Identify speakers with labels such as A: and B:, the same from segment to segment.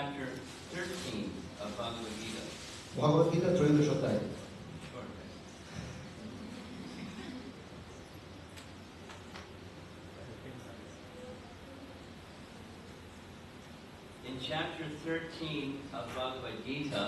A: chapter 13 of Bhagavad Gita.
B: Bhagavad Gita ত্রয়োদশ অধ্যায়।
A: In chapter 13 of Bhagavad Gita,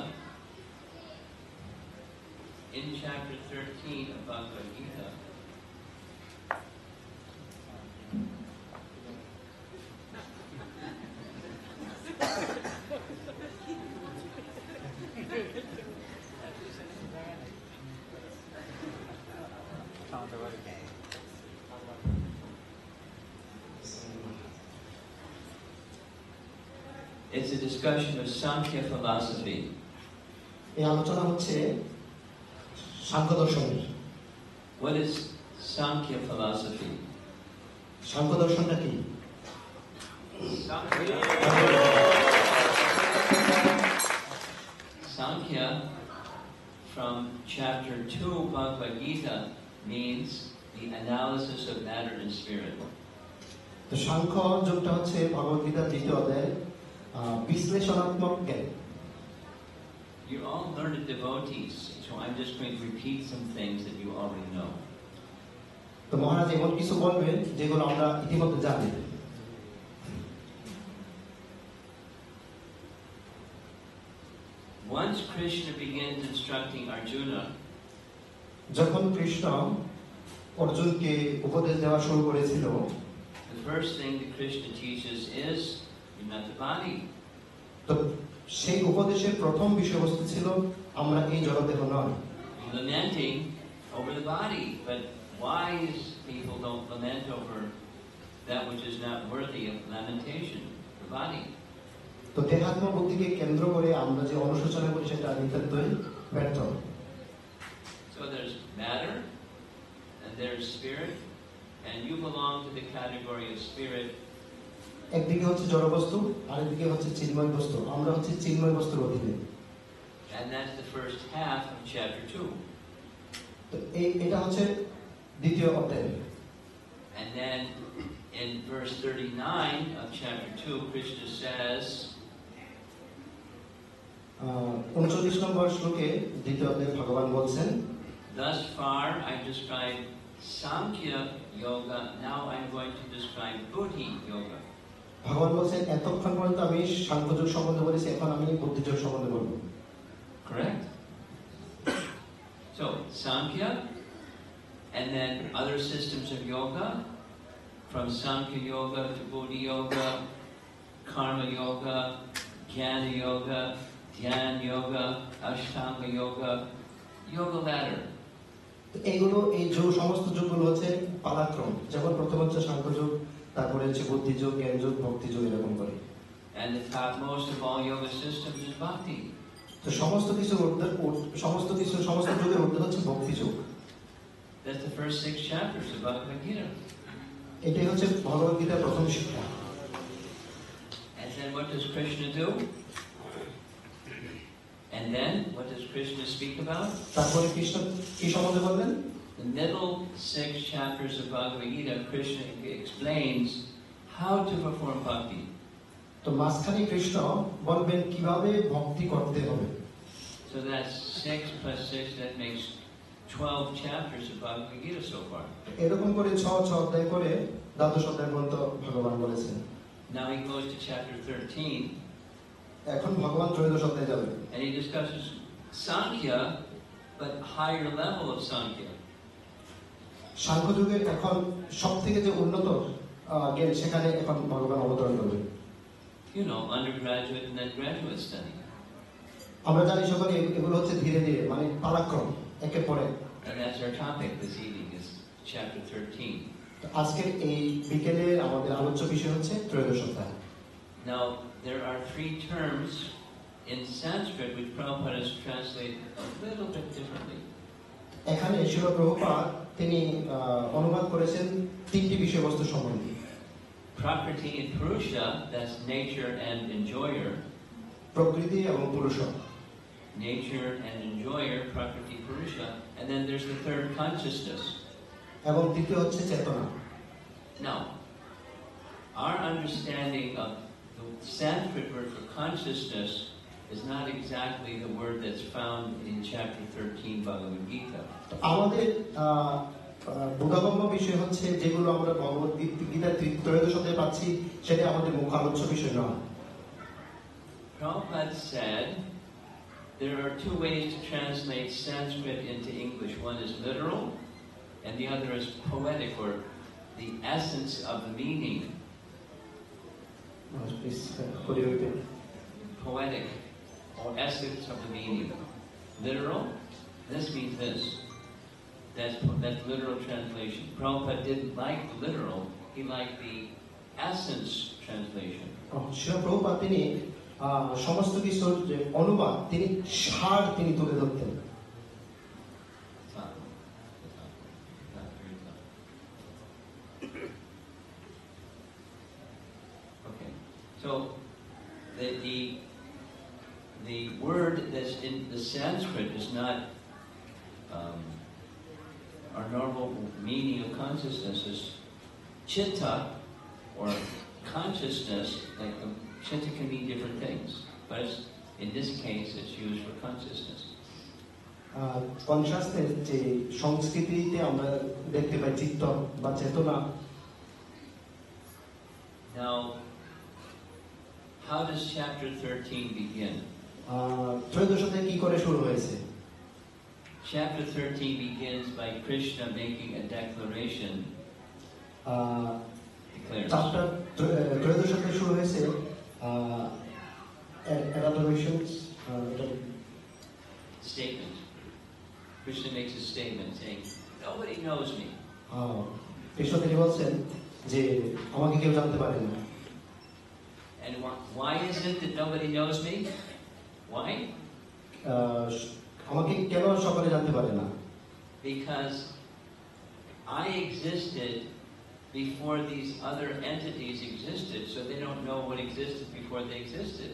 A: it's a discussion of Sankhya philosophy.
B: এই আলোচনা হচ্ছে সাংখ্য দর্শনের।
A: What is Sankhya philosophy?
B: Samkhya দর্শনটা কি?
A: Sankhya from chapter 2 Bhagavad Gita means the analysis of matter and spirit.
B: তো সাংখ্য যোগটা হচ্ছে ভগবত গীতার দ্বিতীয় অধ্যায়ের বিশ্লেষণাত্মক জ্ঞান।
A: You're all learned devotees, so I'm just going to repeat some things that you already know.
B: তো মহারাজ এমন কিছু বলবেন যেগুলো আমরা ইতিমধ্যে জানি।
A: Once Krishna begins instructing Arjuna,
B: যখন কৃষ্ণ অর্জুনকে উপদেশ দেওয়া শুরু করেছিল,
A: the first thing that Krishna teaches is you're not the body.
B: তো সেই উপদেশের প্রথম বিষয়বস্তু ছিল আমরা এই জড়দেহ নয়।
A: Lamenting over the body, but wise people don't lament over that which is not worthy of lamentation, the body.
B: তো দেহাত্ম বুদ্ধিকে কেন্দ্র করে আমরা যে অনুশোচনা করি সেটা নিতান্তই ব্যর্থ।
A: So there's matter and there's spirit, and you belong to the category of spirit.
B: একদিকে হচ্ছে জড়বস্তু, আরেকদিকে হচ্ছে চিন্ময় বস্তু। আমরা হচ্ছে চিন্ময় বস্তুর অধীনে।
A: And that's the first half of chapter 2.
B: তো এটা হচ্ছে দ্বিতীয় অধ্যায়।
A: And then in verse 39 of chapter 2, Krishna says,
B: 39 নম্বর শ্লোকে দ্বিতীয় অধ্যায়ে ভগবান বলছেন,
A: thus far I described Sankhya Yoga, now I'm going to describe Buddhi Yoga.
B: ভগবান বলছেন এতক্ষণ পর্যন্ত আমি সাংখ্যযোগ সম্বন্ধে বলেছি, এখন আমি বুদ্ধিযোগ সম্বন্ধে বলবো।
A: Correct? So, Sankhya, and then other systems of yoga, from Sankhya Yoga to Buddhi Yoga, Karma Yoga, Jnana Yoga, Dhyan Yoga, Ashtanga Yoga, Yoga Ladder.
B: এইগুলো এই সমস্ত যোগগুলো হচ্ছে পালাক্রম, যেমন প্রথম হচ্ছে সাংখ্যযোগ, তারপরে হচ্ছে বুদ্ধিযোগ, জ্ঞানযোগ, ভক্তিযোগ, এরকম করে।
A: And the topmost of all yoga systems is Bhakti.
B: তো সমস্ত যোগের ঊর্ধ্বে হচ্ছে ভক্তিযোগ।
A: That's the first 6 chapters of Bhagavad Gita.
B: এটাই হচ্ছে ভগবত গীতার প্রথম শিক্ষা।
A: And then what does Krishna do? And then what does Krishna speak about?
B: তারপরে কৃষ্ণ কি সম্বন্ধে বললেন?
A: The middle 6 chapters of Bhagavad Gita, Krishna explains how to perform bhakti.
B: তো মাঝখানে কৃষ্ণ বলবেন কিভাবে ভক্তি করতে হবে।
A: So that's 6 plus 6, that makes 12 chapters of Bhagavad Gita so far.
B: এরকম করে 6 অধ্যায় করে দ্বাদশ অধ্যায় পর্যন্ত ভগবান বলেছেন।
A: Now he goes to chapter 13.
B: এখন ভগবান ত্রয়োদশ অধ্যায়ে যাবেন।
A: And he discusses Sankhya, but higher level of Sankhya.
B: সাংখ্যযোগের এখন সবথেকে যে উন্নত জ্ঞান, সেখানে এখন ভগবান অবতরণ করবেন।
A: You know, undergraduate and then graduate study.
B: আমরা জানি সকলে এগুলো হচ্ছে ধীরে ধীরে, মানে পালাক্রম, একের পরে।
A: And that's our topic this evening, is chapter 13.
B: আজকের এই বিকেলে আমাদের আলোচ্য বিষয় হচ্ছে ত্রয়োদশ অধ্যায়।
A: Now, there are 3 terms in Sanskrit which Prabhupada has translated a little bit differently.
B: এখানে শিল প্রভুপাদ তিনি অনুবাদ করেছেন 3টি বিষয়বস্তু সম্বন্ধে।
A: Prakriti and Purusha, that's nature and enjoyer.
B: প্রকৃতি এবং পুরুষ।
A: Nature and enjoyer, Prakriti, Purusha. And then there's the third, consciousness.
B: এবং তৃতীয় হচ্ছে চেতনা।
A: Now, our understanding of the Sanskrit word for consciousness is not exactly the word that's found in chapter 13 Bhagavad Gita.
B: আমাদের বোধগম্য বিষয় হচ্ছে যেগুলো আমরা ভগবত গীতার ত্রয়োদশ অধ্যায়ে পাচ্ছি সেটা আমাদের মুখ্য আলোচ্য বিষয় নয়।
A: Prabhupada said there are two ways to translate Sanskrit into English. One is literal, and the other is poetic, or the essence of the meaning. Poetic, or essence of the meaning. Literal, this means this. That's literal translation. Prabhupada didn't like the literal, he liked the essence translation.
B: শিল প্রভুপাদ তিনি সমস্ত কিছুর যে অনুবাদ তিনি সার তিনি তুলে ধরতেন।
A: Okay, so the word that's in the Sanskrit is not our normal meaning of consciousness is chitta, or consciousness. Like the chitta can mean different things, but in this case it's used for consciousness.
B: Consciousness যে সংস্কৃতিতে আমরা দেখতে পাই চিত্ত বা চেতনা।
A: Now, how does chapter 13 begin?
B: ত্রয়োদশ অধ্যায় কি করে শুরু হয়েছে?
A: Chapter 13 begins by Krishna making a declaration.
B: Chapter ত্রয়োদশ অধ্যায় শুরু হয়েছে
A: Statement. Krishna makes a statement saying, "Nobody knows me."
B: Krishna তিনি বলছেন যে আমাকে কেউ জানতে পারে না।
A: And why is it that nobody knows me? Why?
B: আমাকে কেন সকলে জানতে পারে না?
A: Because I existed before these other entities existed, so they don't know what existed before they existed.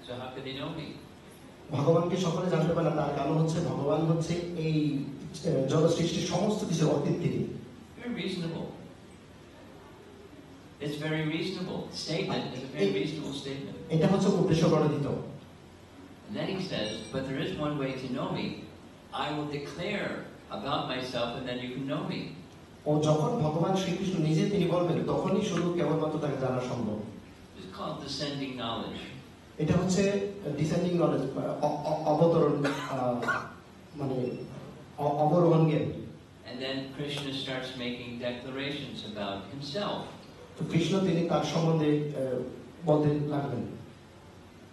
A: So how could they know me?
B: ভগবানকে সকলে জানতে পারে না, তার কারণ হচ্ছে ভগবান হচ্ছে এই জগৎ সৃষ্টির সমস্ত কিছু অতীত তিনি।
A: Very reasonable. It's very reasonable statement. It's a very reasonable statement.
B: এটা হচ্ছে উদ্দেশ্য প্রণোদিত।
A: And then he says, but there is one way to know me. I will declare about myself, and then you can know me.
B: ও যখন ভগবান শ্রীকৃষ্ণ নিজে তিনি বলবেন তখনই শুধু কেবলমাত্র তাকে জানা সম্ভব।
A: It's called descending knowledge.
B: এটা হচ্ছে ডিসেন্ডিং নলেজ, অবতরণ মানে অবরোহণ জ্ঞান।
A: And then Krishna starts making declarations about himself.
B: তো কৃষ্ণ তিনি তার সম্বন্ধে বলতে লাগলেন।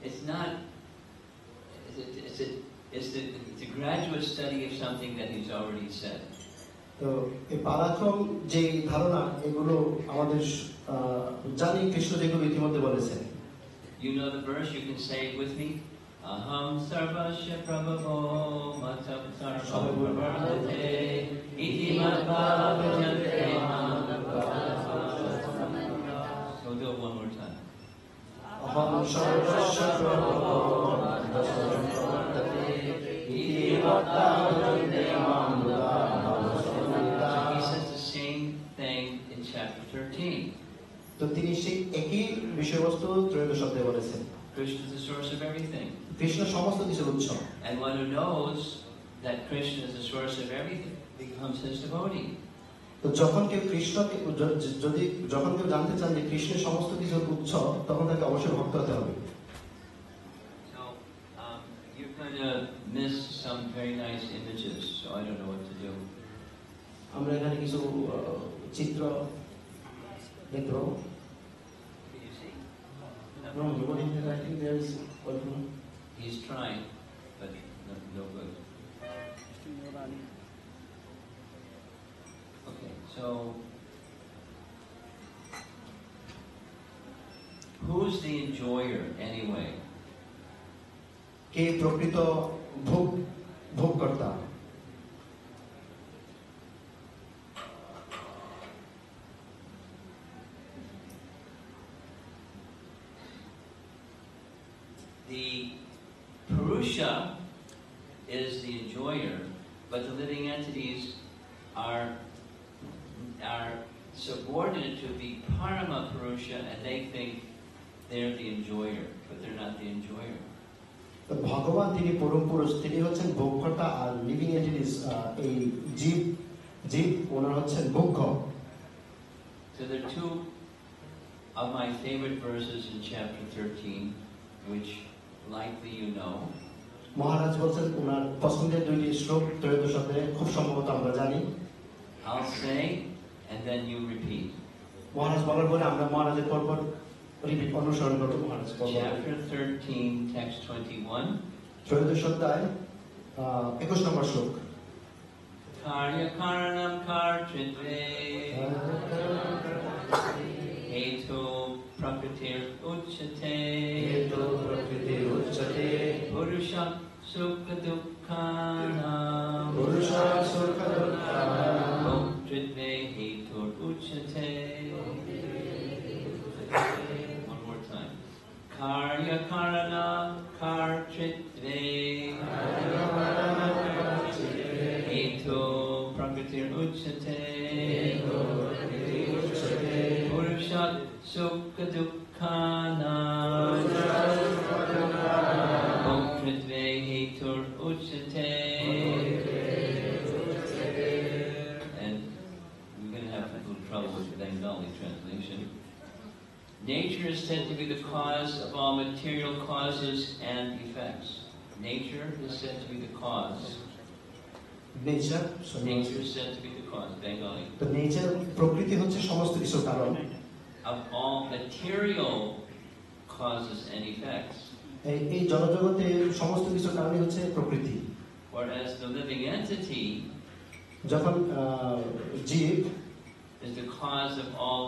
A: It's not. It's a graduate study of something that he's already said.
B: তো এই পারাক্রম যে ধারণা এগুলো আমাদের জানি কৃষ্ণ যেগুলো ইতিমধ্যে বলেছেন।
A: You know the verse, you can say it with me. Aham sarvasya prabhavo matam sarvam pravartate iti matva bhajante mam. So we'll do it one more time.
B: Aham sarvasya prabhavo matam sarvam pravartate iti matva bhajante mam.
A: He says the same thing in chapter 13.
B: তো তিনি সেই একই বিষয়বস্তু ত্রয়োদশ অধ্যায়ে বলেছেন।
A: Krishna is the source of everything.
B: Krishna সমস্ত কিছুর উৎস।
A: And one who knows that Krishna is the source of everything becomes his devotee.
B: তো যখন কেউ কৃষ্ণকে যখন কেউ জানতে চান যে কৃষ্ণের সমস্ত কিছুর উৎস, তখন তাকে অবশ্যই ভক্ত হতে হবে।
A: So you're going to miss some very nice images. So I don't know what to do.
B: আমরা এখানে কিছু চিত্র দেখতে পাবো।
A: Can you see?
B: No, I think there is one.
A: He's trying, but no good. Okay, so who's the enjoyer anyway?
B: কে প্রকৃত ভোগকর্তা?
A: The Purusha is the enjoyer, but the living entities are subordinate to the Parama Purusha, and they think they're the enjoyer, but they're not the enjoyer.
B: তো ভগবান তিনি পরম পুরুষ, তিনি হচ্ছেন ভোগ্যতা, আর living entities এই জীব জীব ওনারা হচ্ছেন ভোগ্য।
A: So there are two of my favorite verses in chapter 13, which likely you know.
B: মহারাজ বলছেন ওনার পছন্দের দুইটি শ্লোক ত্রয়োদশ অধ্যায়ে, খুব সম্ভবত আমরা জানি।
A: I'll say, and then you repeat.
B: মহারাজ বলার পরে আমরা মহারাজের পরপর রিপিট অনুসরণ করব। মহারাজ
A: Chapter 13, text 21.
B: ত্রয়োদশ অধ্যায় 21 নম্বর শ্লোক।
A: Karya karanam karchitve hetu prakritir uchate purusha sukha dukkhanam bhokritve hetu uchate. One more time. Karya karanam karchitve hetu prakritir uchate purusha sukha dukkhanam bhokritve hetu uchate. And we're going to have a little trouble with the Bengali translation. Nature is said to be the cause of all material causes and effects. Nature is said to be the cause.
B: Nature
A: Nature is said to be the cause, Bengali,
B: তো nature প্রকৃতি হচ্ছে সমস্ত কিছুর কারণ।
A: of all material causes and effects.
B: এই জড়জগতে সমস্ত কিছুর কারণই হচ্ছে প্রকৃতি।
A: Whereas the living entity
B: যখন জীব
A: is the cause of all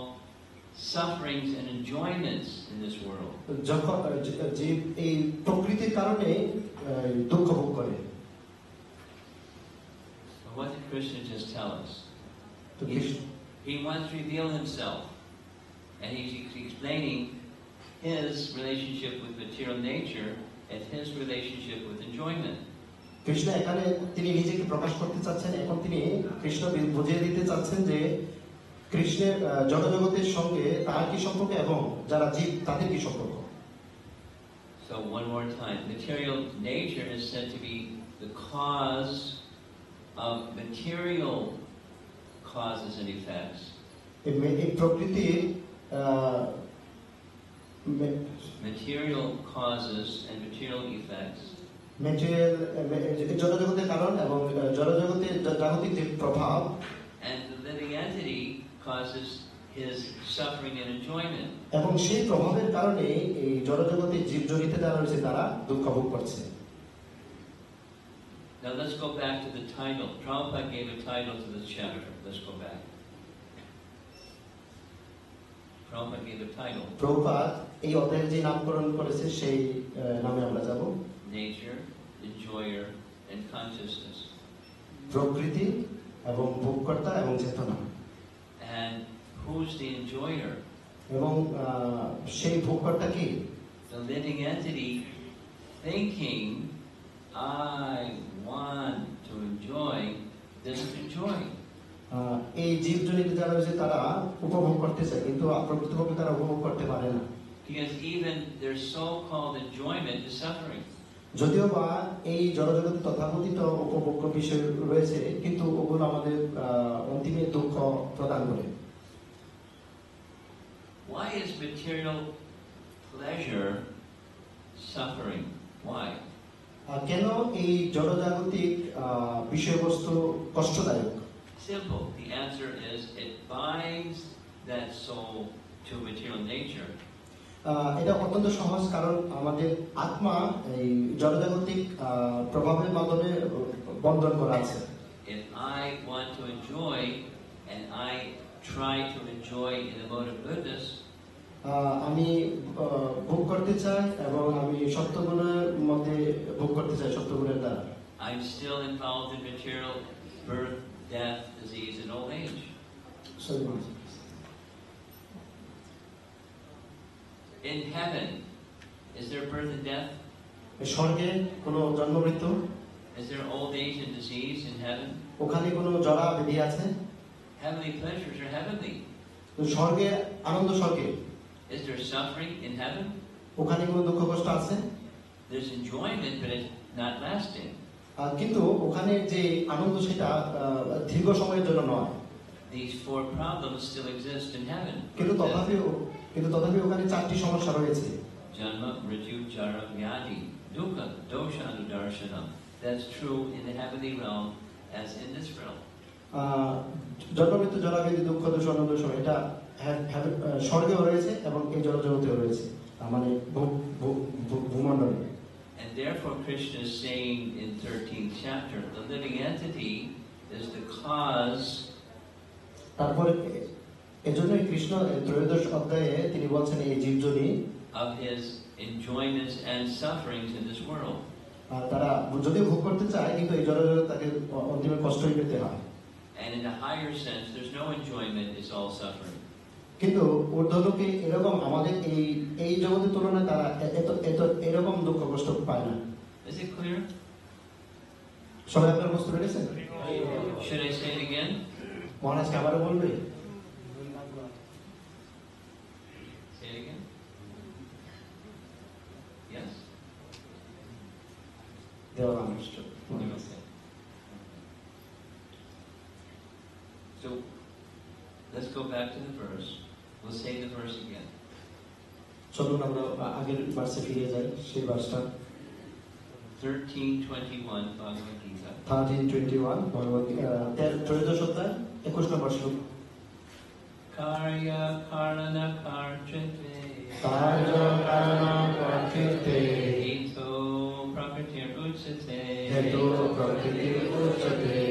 A: sufferings and enjoyments in this world.
B: যখন জীব এই প্রকৃতির কারণে দুঃখ ভোগ করে।
A: What did Krishna just tell us?
B: তো Krishna
A: He wants to reveal himself, and he's explaining his relationship with material nature and his relationship with enjoyment.
B: Krishna এখানে তিনি নিজেকে প্রকাশ করতে চাচ্ছেন। এখন তিনি কৃষ্ণ বুঝিয়ে দিতে চাচ্ছেন যে কৃষ্ণের জড়জগতের সঙ্গে তার কি সম্পর্ক এবং যারা জীব তাদের কি সম্পর্ক।
A: So one more time, material nature is said to be the cause of material causes and effects.
B: এই প্রকৃতির
A: Material causes and material effects.
B: Material জড়জগতের কারণ এবং জড়জগতের জাগতিক যে প্রভাব,
A: And the living entity causes his suffering and enjoyment.
B: এবং সেই প্রভাবের কারণে এই জড়জগতে জীবজগতে যারা রয়েছে তারা দুঃখ ভোগ করছে।
A: Now let's go back to the title. Prabhupada gave a title to this chapter. Let's go back. Prabhupada gave a title.
B: Prabhupada এই অধ্যায়ের যে নামকরণ করেছে সেই নামে আমরা যাব।
A: Nature, enjoyer, and consciousness.
B: প্রকৃতি এবং ভোগকর্তা এবং চেতনা।
A: And who's the enjoyer?
B: এবং সেই ভোগকর্তা কি?
A: The living entity thinking, I want to enjoy, doesn't enjoy.
B: এই জীবজনিত যারা রয়েছে তারা উপভোগ করতে চায়, কিন্তু প্রকৃতপক্ষে তারা উপভোগ করতে পারে না।
A: Because even their so-called enjoyment is suffering.
B: যদিও বা এই জড়জগতে তথাকথিত উপভোগ্য বিষয় রয়েছে, কিন্তু ওগুলো আমাদের অন্তিমে দুঃখ প্রদান করে।
A: Why is material pleasure suffering? Why?
B: কেন এই জড়জাগতিক বিষয়বস্তু কষ্টদায়ক?
A: Simple. The answer is it binds that soul to material nature.
B: এটা অত্যন্ত সহজ, কারণ আমাদের আত্মা এই জড়জাগতিক প্রভাবের মাধ্যমে বন্ধন করা আছে।
A: If I want to enjoy and I try to enjoy in the mode of goodness,
B: আমি ভোগ করতে চাই এবং আমি সত্যগুণের মধ্যে ভোগ করতে চাই, সত্যগুণের দ্বারা।
A: I'm still involved in material birth, death, disease, and old age. In heaven, is there birth and death?
B: স্বর্গে কোনো জন্ম মৃত্যু?
A: Is there old age and disease in heaven?
B: ওখানে কোনো জরা ব্যাধি আছে?
A: Heavenly pleasures are heavenly.
B: স্বর্গে আনন্দ স্বর্গে।
A: Is there suffering in heaven?
B: ওখানে কোনো দুঃখ কষ্ট আছে?
A: There's enjoyment, but it's not lasting.
B: কিন্তু ওখানে যে আনন্দ সেটা দীর্ঘ সময়ের জন্য নয়।
A: These four problems still exist in heaven.
B: কিন্তু তথাপি ওখানে চারটি সমস্যা রয়েছে।
A: Janma, Mrityu, Jara, Vyadi, Dukkha, Dosha, Darshanam. That's true in the heavenly realm as in this realm.
B: জন্ম মৃত্যু জরা ব্যাধি দুঃখ দূষণ দূষণ এটা স্বর্গেও রয়েছে এবং এই জড়জগতেও রয়েছে, মানে ভূমণ্ডলে।
A: And therefore Krishna is saying in 13th chapter, the living entity is the cause.
B: তারপরে এজন্যই কৃষ্ণ ত্রয়োদশ অধ্যায়ে তিনি বলছেন এই জীবজনী
A: of his enjoyments and sufferings in this world.
B: তারা যদিও ভোগ করতে চায় কিন্তু এই জড়জগৎ তাকে অন্তিমে কষ্টই পেতে হয়।
A: And in a higher sense, there's no enjoyment, it's all suffering.
B: কিন্তু ঊর্ধ্বলোকে এরকম আমাদের এই জগতের তুলনায় তারা এরকম দুঃখ কষ্ট পায় না।
A: Is it clear?
B: সবাই আপনার বুঝতে পেরেছেন?
A: Should I say it again?
B: মহারাজ আবারও বলবে?
A: Say it again? Yes?
B: দেওয়া understood.
A: Okay. So, let's go back to the verse. We'll say the verse again.
B: চলুন আমরা আগের ভার্সে ফিরে যাই, সেই ভার্সটা
A: 13:21 Bhagavad Gita.
B: 13:21 ভগবত ত্রয়োদশ অধ্যায় 21 নম্বর শ্লোক।
A: Karya karana karchite.
B: Karya karana karchite.
A: Heto prakritir uchate.
B: Heto prakritir uchate.